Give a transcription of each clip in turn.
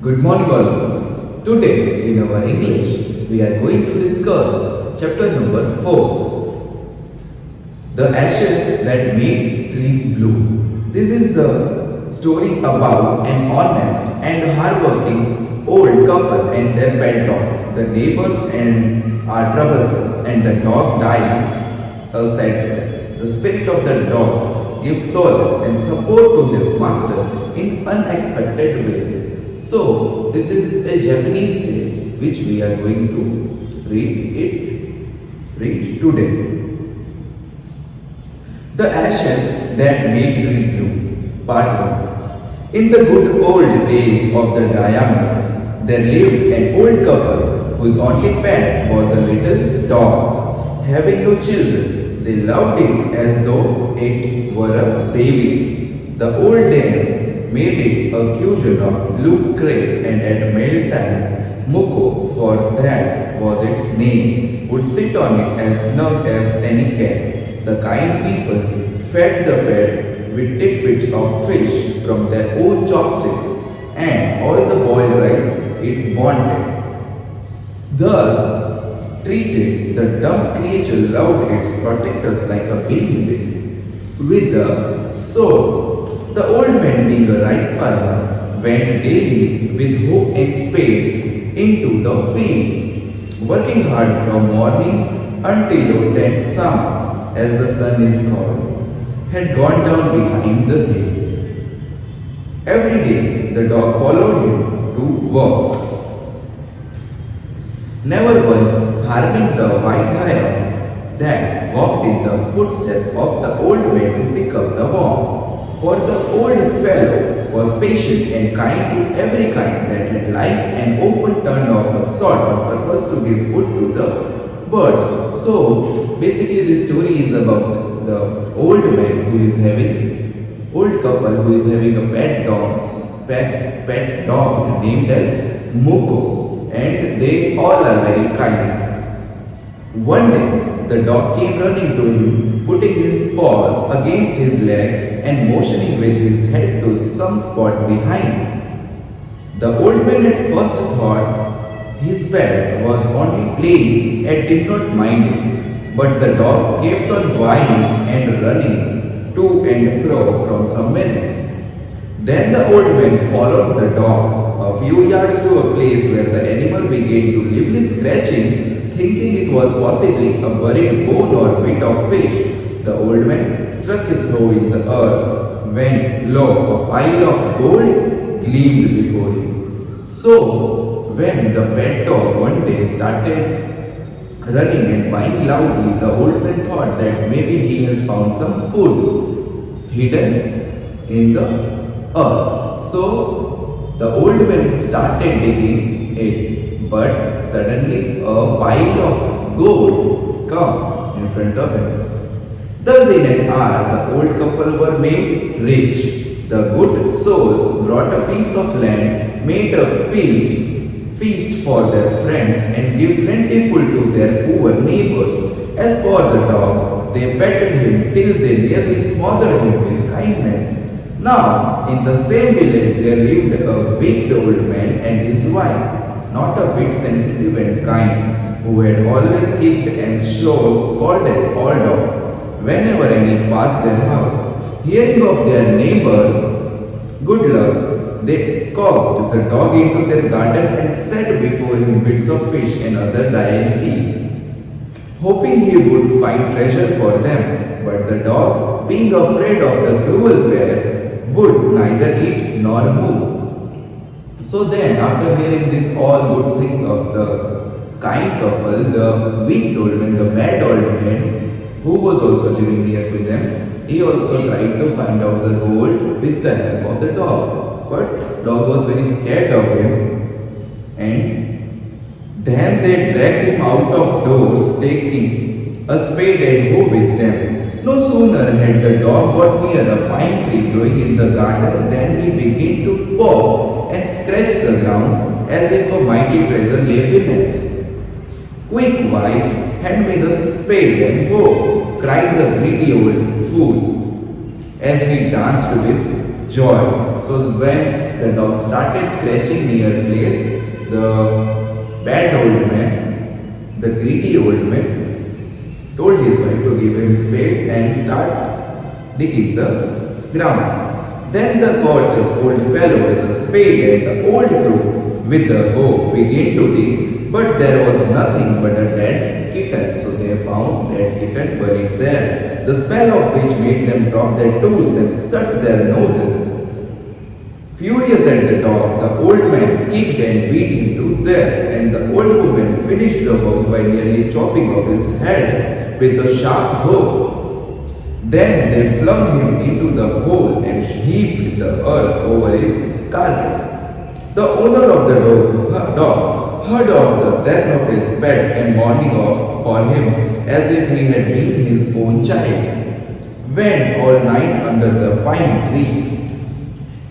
Good morning, all of you. Today, in our English, we are going to discuss chapter number 4, The Ashes That Made Trees Bloom. This is the story about an honest and hardworking old couple and their pet dog. The neighbors and are troublesome, and the dog dies a sad death. The spirit of the dog gives solace and support to his master in unexpected ways. So, this is a Japanese tale which we are going to read today. The Ashes That Made Tree Bloom, Part 1. In the good old days of the Diamonds, there lived an old couple whose only pet was a little dog. Having no children, they loved it as though it were a baby. The old dame made it a cushion of blue crepe, and at mealtime, Muko, for that was its name, would sit on it as snug as any cat. The kind people fed the pet with tidbits of fish from their own chopsticks and all the boiled rice it wanted. Thus treated, the dumb creature loved its protectors like a baby with a sword. The old man, being a rice farmer, went daily with hook and spade into the fields, working hard from morning until low tide sun, as the sun is called, had gone down behind the hills. Every day the dog followed him to work, never once harming the white hare that walked in the footsteps of the old man to pick up the worms. For the old fellow was patient and kind to every kind that had life, and often turned off a sword on purpose to give food to the birds. So basically this story is about the old man who is having, old couple who is having a pet dog named as Muko, and they all are very kind. One day the dog came running to him, putting his paws against his leg and motioning with his head to some spot behind. The old man at first thought his pet was only playing and did not mind it, but the dog kept on whining and running to and fro from some minutes. Then the old man followed the dog a few yards to a place where the animal began to lively scratching, thinking it was possibly a buried bone or bit of fish. The old man struck his hoe in the earth, when lo, a pile of gold gleamed before him. So, when the pet dog one day started running and whining loudly, the old man thought that maybe he has found some food hidden in the earth. So, the old man started digging it, but suddenly a pile of gold came in front of him. Thus in an hour the old couple were made rich. The good souls brought a piece of land, made a feast for their friends, and gave plentiful to their poor neighbors. As for the dog, they petted him till they nearly smothered him with kindness. Now, in the same village there lived a wicked old man and his wife, not a bit sensitive and kind, who had always kicked and scolded all dogs whenever any passed their house. Hearing of their neighbors' good luck, they coaxed the dog into their garden and set before him bits of fish and other deities, hoping he would find treasure for them. But the dog, being afraid of the cruel bear, would neither eat nor move. So then, after hearing this all good things of the kind couple, the weak old man, the bad old man, who was also living near to them, he also tried to find out the gold with the help of the dog. But dog was very scared of him, and then they dragged him out of doors, taking a spade and hoe with them. No sooner had the dog got near a pine tree growing in the garden than he began to paw and scratch the ground as if a mighty treasure lay beneath. Quick, wife, hand me the spade and hoe, cried the greedy old fool as he danced with joy. So when the dog started scratching near place, the bad old man, the greedy old man, told his wife to give him spade and start digging the ground. Then the courteous old fellow with the spade and the old crow with the hoe began to dig, but there was nothing but a dead kitten. So they found that kitten buried there, the smell of which made them drop their tools and shut their noses. Furious at the dog, the old man kicked and beat him to death, and the old woman finished the work by nearly chopping off his head with a sharp hoe. Then they flung him into the hole and heaped the earth over his carcass. The owner of the dog heard of the death of his pet and mourning for him as if he had been his own child, went all night under the pine tree.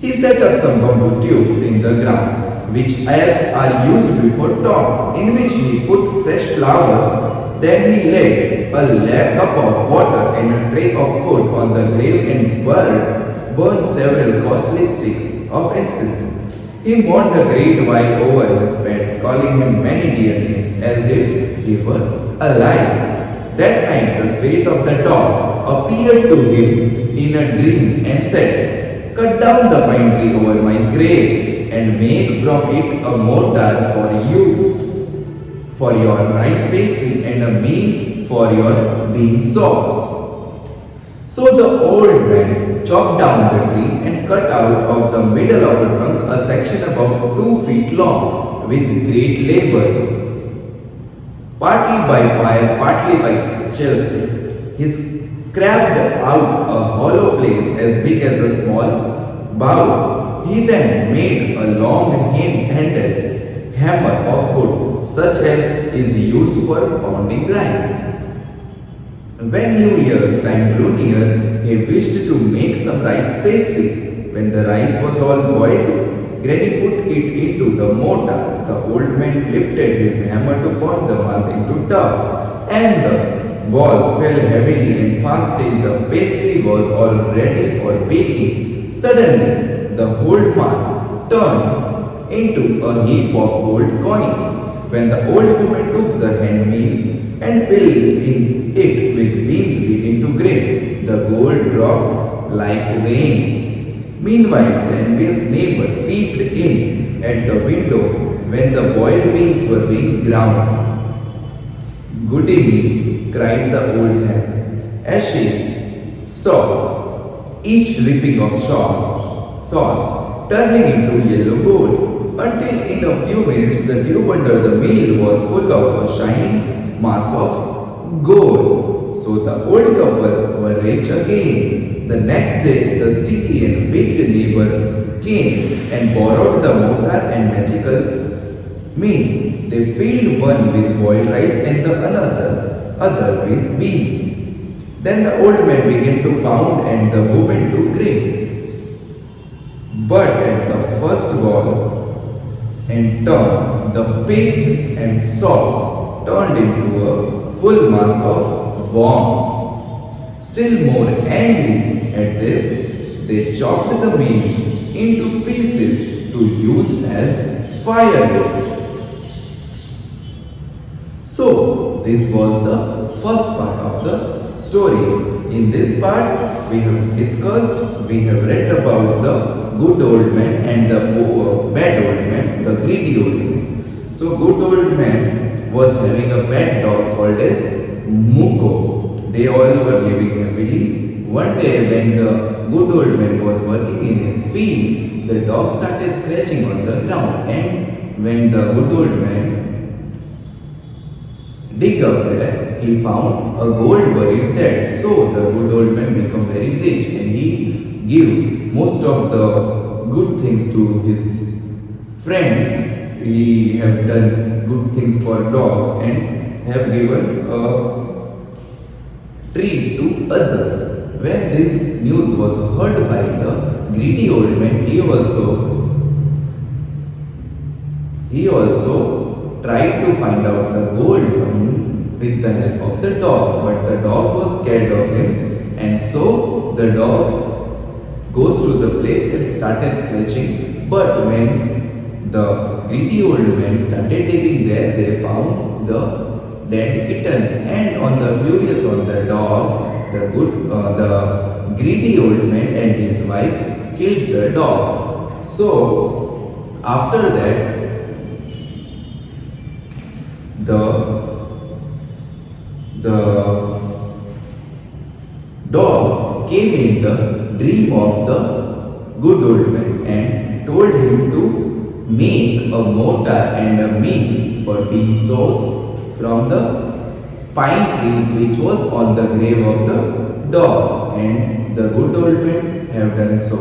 He set up some bamboo tubes in the ground, which as are used before tombs, in which he put fresh flowers. Then he laid a cup of water and a tray of food on the grave and burned several costly sticks of incense. He mourned a great while over his pet, calling him many dear names as if he were alive. That night the spirit of the dog appeared to him in a dream and said, "Cut down the pine tree over my grave and make from it a mortar for you, for your rice pastry and a meal for your bean sauce." So the old man chopped down the tree and cut out of the middle of the trunk a section about 2 feet long with great labor, partly by fire, partly by Chelsea. He scraped out a hollow place as big as a small bowl. He then made a long handled hammer of wood, such as is used for pounding rice. When New Year's time grew near, he wished to make some rice pastry. When the rice was all boiled, Granny put it into the mortar. The old man lifted his hammer to pound the mass into dough, and the balls fell heavily and fast till the pastry was all ready for baking. Suddenly, the whole mass turned into a heap of gold coins. When the old woman took the hand meal and filled in it with beans began to grain, the gold dropped like rain. Meanwhile, the envious neighbor peeped in at the window when the boiled beans were being ground. "Goody me," cried the old hag, as she saw each dripping of sauce turning into yellow gold, until in a few minutes the tube under the meal was full of a shining mass of gold. So the old couple were rich again. The next day, the sticky and wicked neighbor came and borrowed the mortar and magical meal. They filled one with boiled rice and the other with beans. Then the old man began to pound and the woman to grate. But at the first ball and turn, the paste and sauce turned into a full mass of worms. Still more angry at this, they chopped the meat into pieces to use as firewood. So, this was the first part of the story. In this part, we have discussed, we have read about the good old man and the bad old man, the greedy old man. So, good old man was having a pet dog called as Muko. They all were living happily. One day, when the good old man was working in his field, the dog started scratching on the ground, and when the good old man dig up there, he found a gold buried there. So the good old man became very rich, and he gave most of the good things to his friends. He have done good things for dogs and have given a treat to others. When this news was heard by the greedy old man, he also tried to find out the gold with the help of the dog, but the dog was scared of him, and so the dog goes to the place and started scratching, But when the greedy old man started digging there, they found the dead kitten. And on the furious on the dog, the greedy old man and his wife killed the dog. So after that, the dog came in the dream of the good old man and told him to make a mortar and a mill for bean sauce from the pine tree which was on the grave of the dog, and the good old man have done so.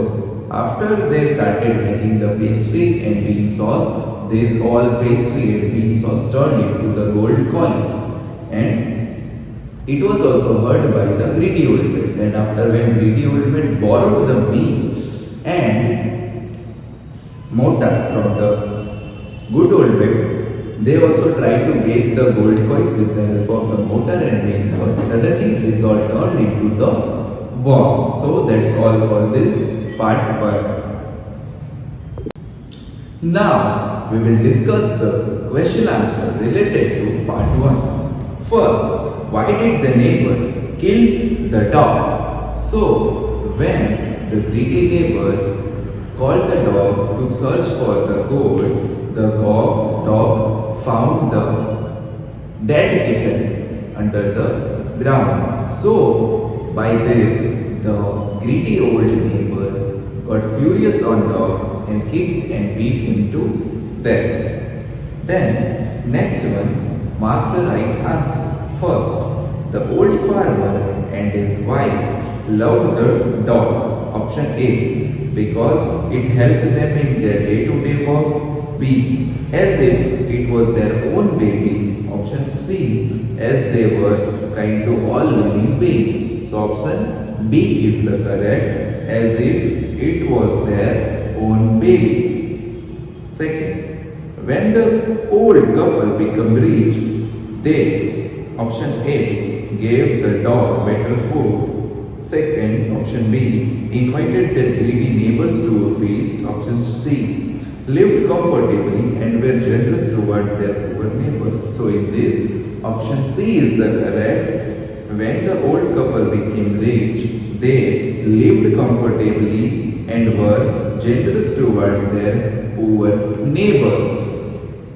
After they started making the pastry and bean sauce, this all pastry and bean sauce turned into the gold coins, and it was also heard by the greedy old man. Then after, when greedy old man borrowed the mill and mortar from the good old man, they also tried to make the gold coins with the help of the mortar and mill, but suddenly this all turned into the worms. So that's all for this part 1. Now we will discuss the question answer related to part 1. First, why did the neighbor kill the dog? So when the greedy neighbor called the dog to search for the gold, the dog found the dead kitten under the ground. So by this, the greedy old neighbor got furious on dog and kicked and beat him to death. Then next one, mark the right answer. First, the old farmer and his wife loved the dog. Option A, because it helped them in their day-to-day work. B, as if it was their own baby. Option C, as they were kind to all living beings. So option B is the correct, as if it was their own baby. Second, when the old couple became rich, they, option A, gave the dog better food. Second, option B, invited their greedy neighbors to a feast. Option C, lived comfortably and were generous toward their poor neighbors. So in this, option C is the correct. When the old couple became rich, they lived comfortably and were generous toward their poor neighbors.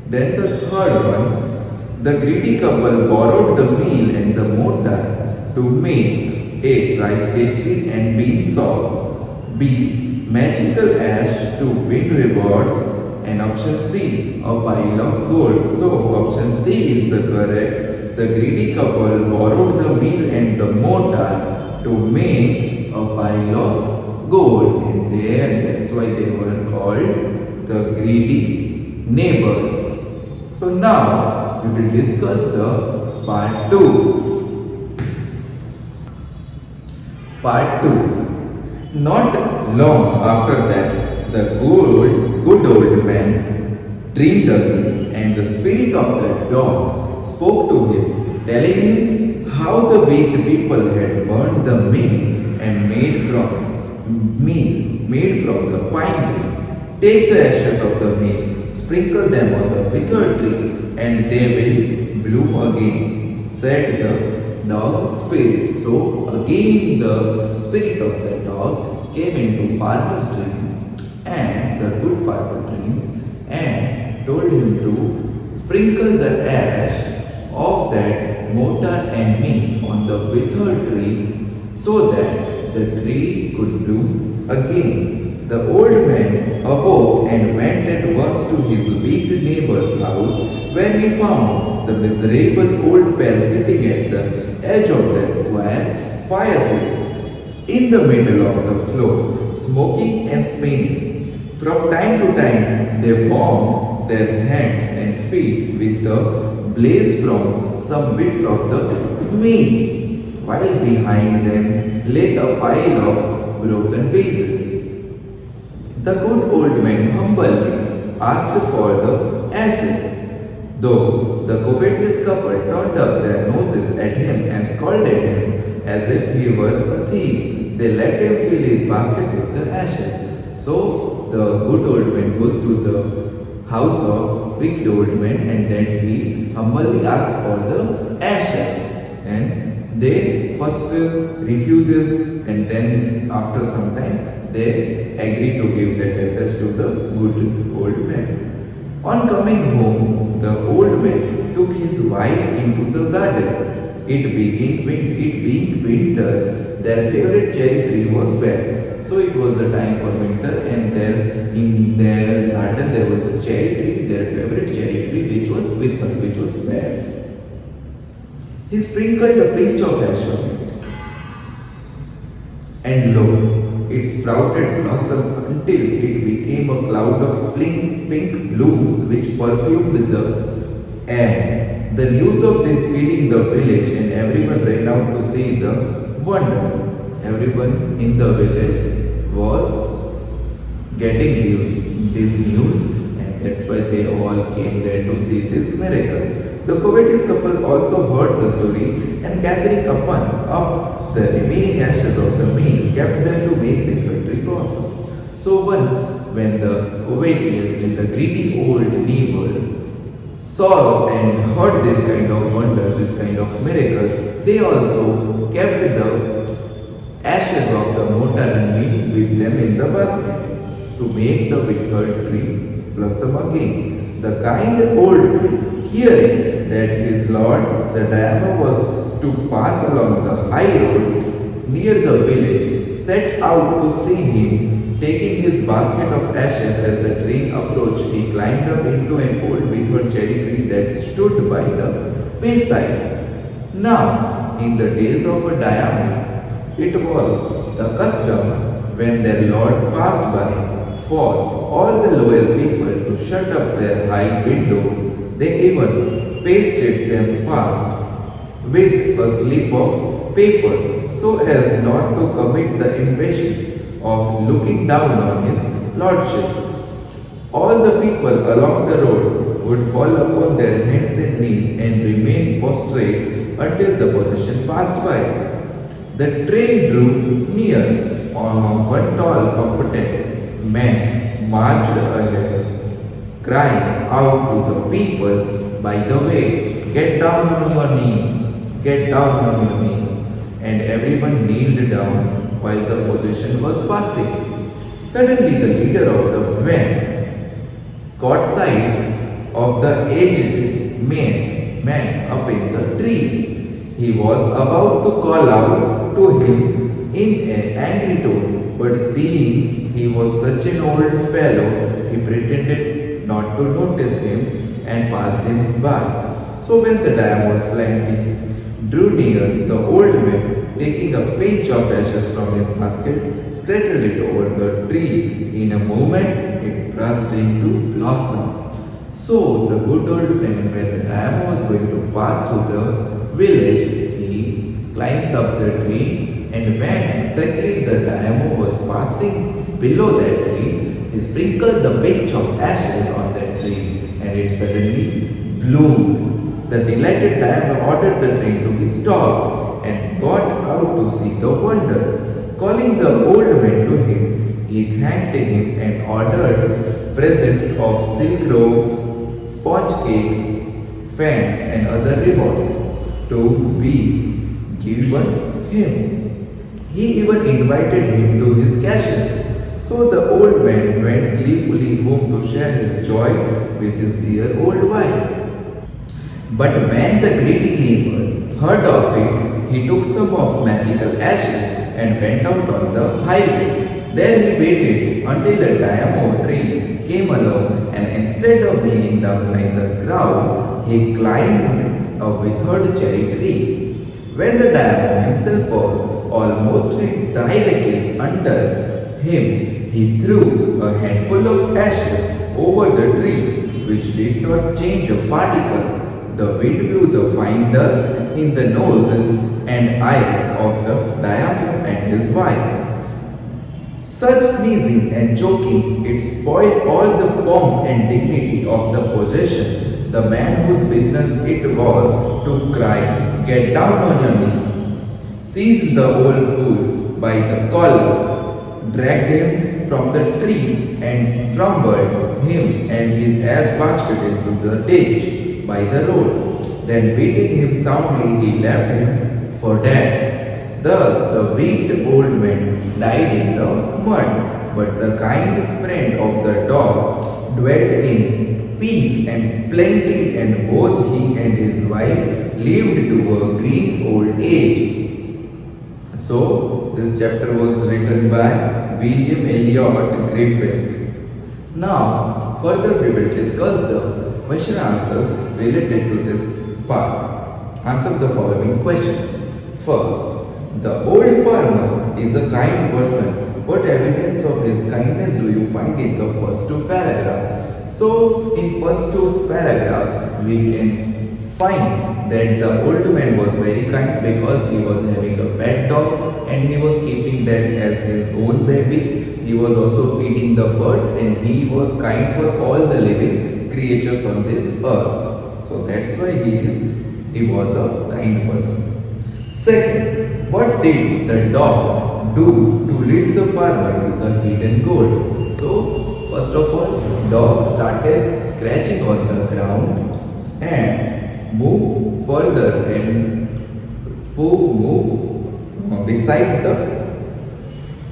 Then the third one, the greedy couple borrowed the meal and the mortar to make A, rice pastry and bean sauce, B, magical ash to win rewards, and option C, a pile of gold. So option C is the correct. The greedy couple borrowed the meal and the mortar to make a pile of gold, and that's why they were called the greedy neighbors. So now we will discuss the part 2. Part 2. Not long after that, the good old man dreamed again, and the spirit of the dog spoke to him, telling him how the wicked people had burned the meal and made from the pine tree. Take the ashes of the meal, sprinkle them on the withered tree, and they will bloom again, said the dog spirit. So again the spirit of the dog came into farmer's dream, and the good farmer dreams, and told him to sprinkle the ash of that mortar and meal on the withered tree so that the tree could bloom again. The old man awoke and went at once to his weak neighbor's house, where he found the miserable old pair sitting at the edge of their square fireplace, in the middle of the floor, smoking and spinning. From time to time, they warmed their hands and feet with the blaze from some bits of the meal, while behind them lay a pile of broken pieces. The good old man humbly asked for the ashes. Though the covetous couple turned up their noses at him and scolded him as if he were a thief, they let him fill his basket with the ashes. So the good old man goes to the house of wicked old man, and then he humbly asks for the ashes. And they first refuses, and then after some time they agree to give that ashes to the good old man. On coming home, the old man took his wife into the garden. It being winter, their favorite cherry tree was bare. So it was the time for winter, and there in their garden there was a cherry tree, their favorite cherry tree, which was withered, which was bare. He sprinkled a pinch of ash on it, and lo, it sprouted blossom until it became a cloud of pink blooms which perfumed the air. The news of this filling the village, and everyone ran out to see the wonder. Everyone in the village was getting this news, and that's why they all came there to see this miracle. The covetous couple also heard the story, and gathering up the remaining ashes of the meal, kept them to make the tree blossom. So once, when the greedy old neighbor saw and heard this kind of wonder, this kind of miracle, they also kept the ashes of the mortar and meal with them in the basket to make the withered tree blossom again. The kind old man, hearing that his lord, the diamond, was to pass along the high road near the village, set out to see him. Taking his basket of ashes as the train approached, he climbed up into an old withered cherry tree that stood by the wayside. Now, in the days of a diamond, it was the custom when their lord passed by for all the loyal people to shut up their high windows. They even pasted them fast with a slip of paper so as not to commit the impatience of looking down on his lordship. All the people along the road would fall upon their hands and knees and remain prostrate until the procession passed by. The train drew near. One tall, competent man marched ahead, crying out to the people, "By the way, get down on your knees, get down on your knees." And everyone kneeled down while the procession was passing. Suddenly the leader of the van caught sight of the aged man up in the tree. He was about to call out to him in an angry tone, but seeing he was such an old fellow, he pretended not to notice him and passed him by. So when the dam was plenty, drew near, the old man, taking a pinch of ashes from his basket, scattered it over the tree. In a moment, it burst into blossom. So the good old man, when the diamond was going to pass through the village, he climbs up the tree, and when exactly the diamond was passing below that tree, he sprinkled the pinch of ashes on that tree, and it suddenly bloomed. The delighted diamond ordered the train to be stopped and got out to see the wonder. Calling the old man to him, he thanked him and ordered presents of silk robes, sponge cakes, fans, and other rewards to be given him. He even invited him to his castle. So the old man went gleefully home to share his joy with his dear old wife. But when the greedy neighbor heard of it, he took some of magical ashes and went out on the highway. There he waited until a diamond tree came along, and instead of kneeling down like the crowd, he climbed a withered cherry tree. When the diamond himself was almost directly under him, he threw a handful of ashes over the tree, which did not change a particle. The wind blew the fine dust in the noses and eyes of the diamond and his wife. Such sneezing and choking, it spoiled all the pomp and dignity of the possession. The man whose business it was to cry, "Get down on your knees," seized the old fool by the collar, dragged him from the tree and trampled him and his ass basket into the ditch by the road. Then beating him soundly, he left him for dead. Thus the wicked old man died in the mud, but the kind friend of the dog dwelt in peace and plenty, and both he and his wife lived to a green old age. So, this chapter was written by William Elliot Griffiths. Now, further we will discuss the question answers related to this part. Answer the following questions. First, the old farmer is a kind person. What evidence of his kindness do you find in the first two paragraphs? So, in first two paragraphs, we can find that the old man was very kind because he was having a pet dog and he was keeping that as his own baby. He was also feeding the birds and he was kind for all the living creatures on this earth. So that's why he was a kind person. Second, what did the dog do to lead the farmer to the hidden gold? So first of all, dog started scratching on the ground and move further and move beside the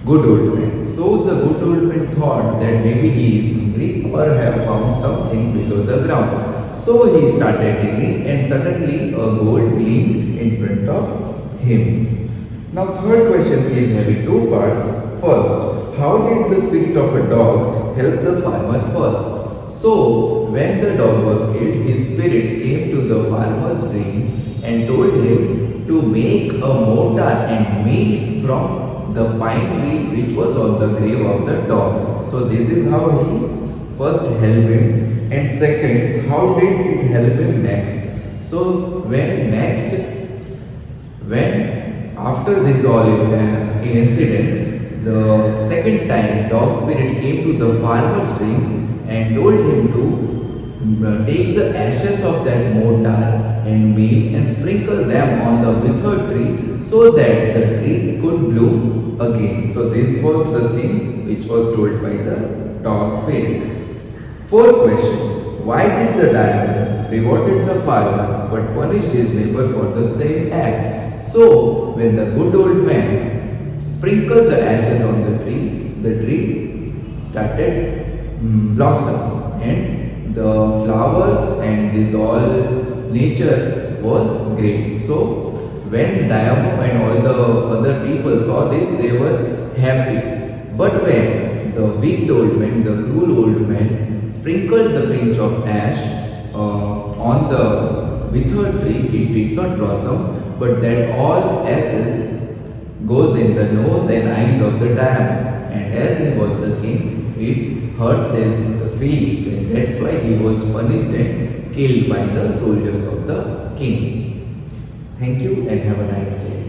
good old man. So the good old man thought that maybe he is hungry or have found something below the ground. So he started digging and suddenly a gold gleamed in front of him. Now third question is having two parts. First, how did the spirit of a dog help the farmer first? So, when the dog was killed, his spirit came to the farmer's dream and told him to make a mortar and meal from the pine tree which was on the grave of the dog. So, this is how he first helped him. And second, how did it help him next? So, when after this all incident, the second time dog spirit came to the farmer's dream and told him to take the ashes of that mortar and meal and sprinkle them on the withered tree so that the tree could bloom again. So this was the thing which was told by the dog spirit. Fourth question, why did the diamond rewarded the farmer but punished his neighbor for the same act? So when the good old man sprinkled the ashes on the tree started blossoms and the flowers and this all nature was great. So when Diamo and all the other people saw this, they were happy. But when the wicked old man, the cruel old man, sprinkled the pinch of ash on the withered tree, it did not blossom, but that all ashes goes in the nose and eyes of the Diamo. And as he was the king, it hurts his feelings, and that's why he was punished and killed by the soldiers of the king. Thank you and have a nice day.